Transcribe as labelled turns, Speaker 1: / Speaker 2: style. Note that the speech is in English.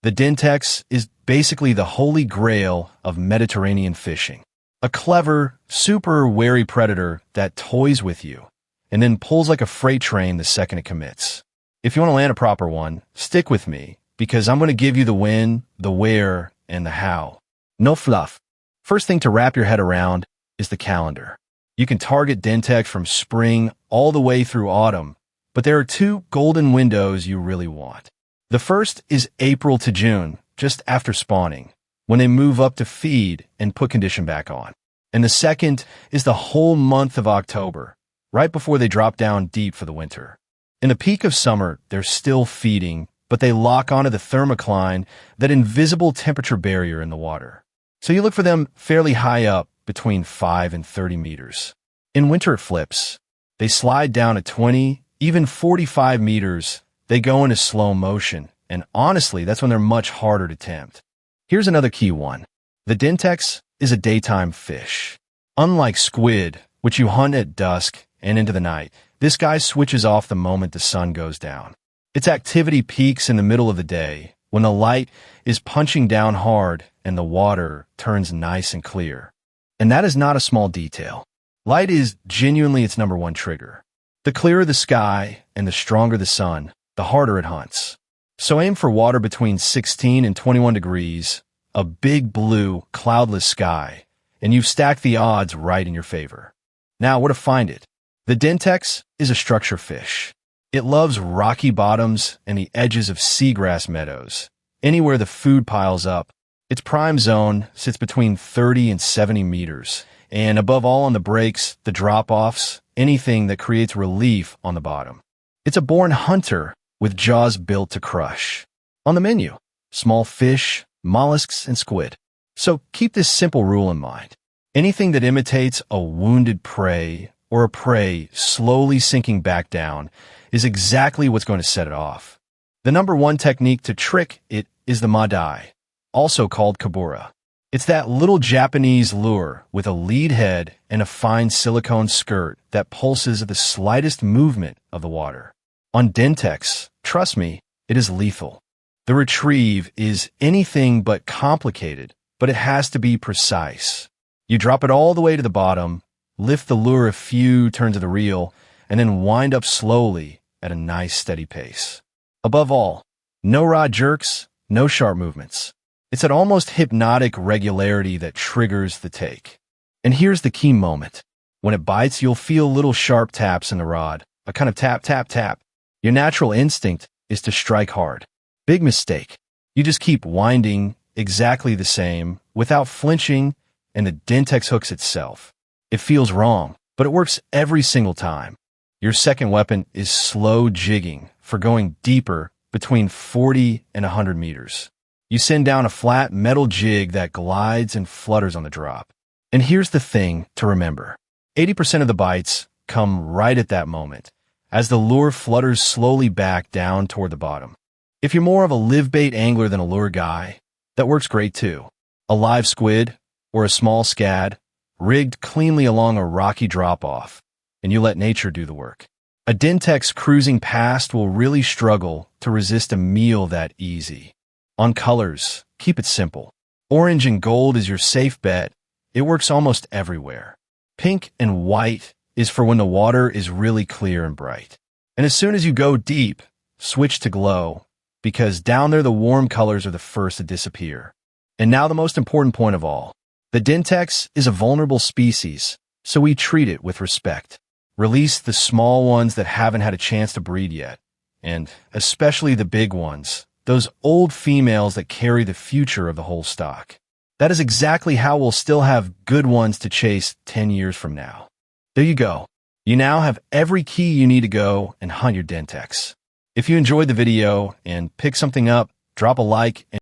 Speaker 1: The Dentex is basically the holy grail of Mediterranean fishing. A clever, super wary predator that toys with you and then pulls like a freight train the second it commits. If you want to land a proper one, stick with me because I'm going to give you the when, the where, and the how. No fluff. First thing to wrap your head around is the calendar. You can target Dentex from spring all the way through autumn, but there are two golden windows you really want. The first is April to June, just after spawning, when they move up to feed and put condition back on. And the second is the whole month of October, right before they drop down deep for the winter. In the peak of summer, they're still feeding, but they lock onto the thermocline, that invisible temperature barrier in the water. So you look for them fairly high up, between 5 and 30 meters. In winter, it flips. They slide down to 20, even 45 meters. They go into slow motion, and honestly, that's when they're much harder to tempt. Here's another key one. The Dentex is a daytime fish. Unlike squid, which you hunt at dusk and into the night, this guy switches off the moment the sun goes down. Its activity peaks in the middle of the day, when the light is punching down hard and the water turns nice and clear. And that is not a small detail. Light is genuinely its number one trigger. The clearer the sky and the stronger the sun, the harder it hunts. So aim for water between 16 and 21 degrees, a big blue, cloudless sky, and you've stacked the odds right in your favor. Now, where to find it? The Dentex is a structure fish. It loves rocky bottoms and the edges of seagrass meadows. Anywhere the food piles up, its prime zone sits between 30 and 70 meters, and above all on the breaks, the drop-offs, anything that creates relief on the bottom. It's a born hunter with jaws built to crush. On the menu, small fish, mollusks, and squid. So keep this simple rule in mind. Anything that imitates a wounded prey or a prey slowly sinking back down is exactly what's going to set it off. The number one technique to trick it is the Madai, also called kabura. It's that little Japanese lure with a lead head and a fine silicone skirt that pulses at the slightest movement of the water. On Dentex, trust me, it is lethal. The retrieve is anything but complicated, but it has to be precise. You drop it all the way to the bottom, lift the lure a few turns of the reel, and then wind up slowly at a nice steady pace. Above all, no rod jerks, no sharp movements. It's that almost hypnotic regularity that triggers the take. And here's the key moment. When it bites, you'll feel little sharp taps in the rod, a kind of tap, tap, tap. Your natural instinct is to strike hard. Big mistake. You just keep winding exactly the same, without flinching, and the Dentex hooks itself. It feels wrong, but it works every single time. Your second weapon is slow jigging for going deeper between 40 and 100 meters. You send down a flat metal jig that glides and flutters on the drop. And here's the thing to remember. 80% of the bites come right at that moment, as the lure flutters slowly back down toward the bottom. If you're more of a live bait angler than a lure guy, that works great too. A live squid or a small scad rigged cleanly along a rocky drop-off, and you let nature do the work. A Dentex cruising past will really struggle to resist a meal that easy. On colors, keep it simple. Orange and gold is your safe bet. It works almost everywhere. Pink and white is for when the water is really clear and bright. And as soon as you go deep, switch to glow, because down there the warm colors are the first to disappear. And now the most important point of all. The Dentex is a vulnerable species, so we treat it with respect. Release the small ones that haven't had a chance to breed yet, and especially the big ones, those old females that carry the future of the whole stock. That is exactly how we'll still have good ones to chase 10 years from now. There you go. You now have every key you need to go and hunt your Dentex. If you enjoyed the video and picked something up, drop a like and